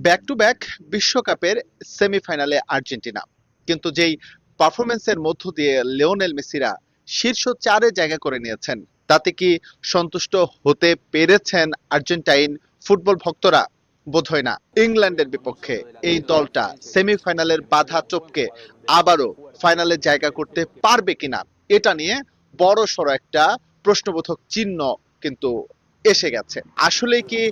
Back to back বিশ্বকাপের সেমিফাইনালে Argentina, কিন্তু যেই পারফরমেন্সের মধ্য দিয়ে লিওনেল মেসিরা শীর্ষ চারে জায়গা করে নিয়েছেন, তাতে কি সন্তুষ্ট হতে পেরেছেন আর্জেন্টাইন ফুটবল ভক্তরা? বোধহয় না। ইংল্যান্ডের বিপক্ষে এই দলটা সেমিফাইনালের বাধা টপকে আবারও ফাইনালে জায়গা করতে পারবে কিনা, এটা নিয়ে বড় সড় একটা প্রশ্নবোধক চিহ্ন কিন্তু এসে গেছে। আসলে কি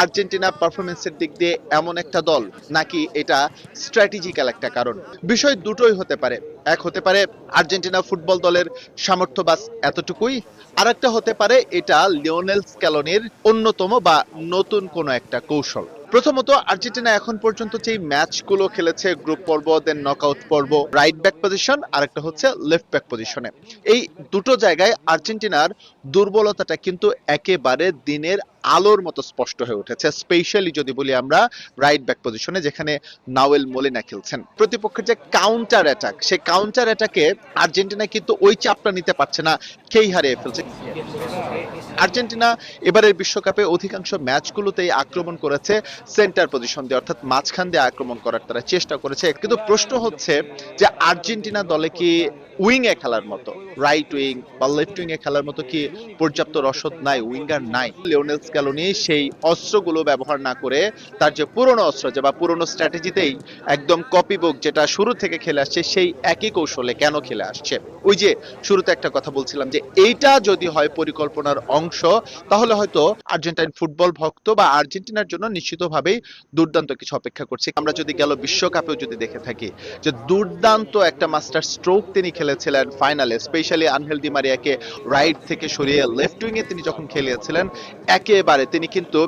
আর্জেন্টিনা পারফরমেন্সের দিক দিয়ে এমন একটা দল, নাকি এটা স্ট্র্যাটেজিক্যাল একটা কারণ? বিষয় দুটোই হতে পারে। এক হতে পারে আর্জেন্টিনা ফুটবল দলের সামর্থ্য বাস এতটুকুই, আর একটা হতে পারে এটা লিওনেল স্ক্যালোনির অন্যতম বা নতুন কোনো একটা কৌশল। প্রথমত, আর্জেন্টিনা এখন পর্যন্ত যে ম্যাচগুলো খেলেছে, গ্রুপ পর্ব দেন নকআউট পর্ব, রাইট ব্যাক পজিশন আর একটা হচ্ছে লেফট ব্যাক পজিশনে, এই দুটো জায়গায় আর্জেন্টিনার দুর্বলতাটা কিন্তু একেবারে দিনের আলোর মতো স্পষ্ট হয়ে উঠেছে। স্পেশালি যদি বলি আমরা রাইট ব্যাক পজিশনে, যেখানে নাওয়েল মোলিনা খেলছেন, প্রতিপক্ষের যে কাউন্টার অ্যাটাক, সেই কাউন্টার অ্যাটাকে আর্জেন্টিনা কিন্তু ওই চাপটা নিতে পারছে না, খেই হারিয়ে ফেলছে। আর্জেন্টিনা এবারের বিশ্বকাপে অধিকাংশ ম্যাচগুলোতেই আক্রমণ করেছে সেন্টার পজিশন দিয়ে, অর্থাৎ মাঝখান দিয়ে আক্রমণ করার তারা চেষ্টা করেছে। কিন্তু প্রশ্ন হচ্ছে যে আর্জেন্টিনা দলে কি উইং এ খেলার মতো, রাইট উইং বা লেফট উইং এ খেলার মতো কি পর্যাপ্ত রসদ নাই, উইঙ্গার নাই? লিওনেল স্ক্যালোনি সেই অস্ত্রগুলো ব্যবহার না করে তার যে পুরনো অস্ত্র, যে বা পুরনো স্ট্র্যাটেজিতেই একদম কপি বুক যেটা শুরু থেকে খেলে আসছে, সেই একই কৌশলে কেন খেলে আসছে? ওই যে শুরুতে একটা কথা বলছিলাম যে এইটা যদি হয় পরিকল্পনার অংশ, তাহলে হয়তো আর্জেন্টাইন ফুটবল ভক্ত বা আর্জেন্টিনার জন্য নিশ্চিতভাবেই দুর্দান্ত কিছু অপেক্ষা করছে। আমরা যদি গেল বিশ্বকাপেও যদি দেখে থাকি যে দুর্দান্ত একটা মাস্টার স্ট্রোক তিনি খেলেছিলেন ফাইনালে, স্পেশালি আনহেল ডি মারিয়াকে রাইট থেকে সরিয়ে লেফট উইং এ তিনি যখন খেলিয়েছিলেন, একেবারে তিনি কিন্তু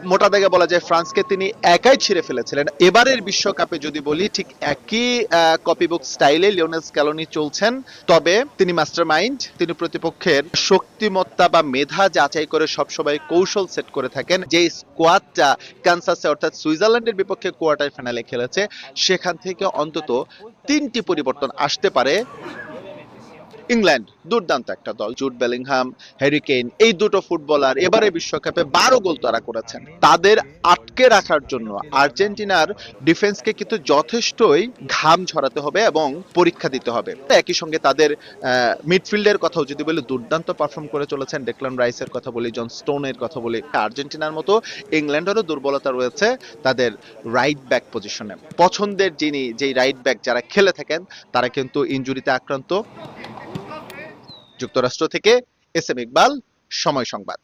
মোটা দাগে বলা যায় ফ্রান্সকে তিনি একাই ছিঁড়ে ফেলেছিলেন। এবারের বিশ্বকাপে যদি বলি, ঠিক একই কপি বুক স্টাইলে লিওনেল স্ক্যালোনি চলছেন, তবে তিনি মাস্টার মাইন্ড, তিনি প্রতিপক্ষের শক্তিমত্তা বা মেধা যাচাই করে সবসময় কৌশল সেট করে থাকেন। যে স্কোয়াডটা কানসাসে অর্থাৎ সুইজারল্যান্ডের বিপক্ষে কোয়ার্টার ফাইনালে খেলেছে, সেখান থেকে অন্তত 3টি পরিবর্তন আসতে পারে। ইংল্যান্ড দুর্দান্ত একটা দল, জুড বেলিংহাম, হ্যারি কেইন, এই দুটো ফুটবলার এবারে বিশ্বকাপে 12 গোল তারা করেছেন। তাদের আটকে রাখার জন্য আর্জেন্টিনার ডিফেন্সকে কিন্তু যথেষ্টই ঘাম ঝরাতে হবে এবং পরীক্ষা দিতে হবে। একই সঙ্গে তাদের মিডফিল্ডের কথাও যদি বলি, দুর্দান্ত পারফর্ম করে চলেছেন। ডেক্লান রাইসের কথা বলি, জন স্টোনের কথা বলি। আর্জেন্টিনার মতো ইংল্যান্ডেরও দুর্বলতা রয়েছে তাদের রাইট ব্যাক পজিশনে। পছন্দের যেই রাইট ব্যাক যারা খেলে থাকেন, তারা কিন্তু ইনজুরিতে আক্রান্ত। যুক্তরাষ্ট্র থেকে এস এম ইকবাল, সময় সংবাদ।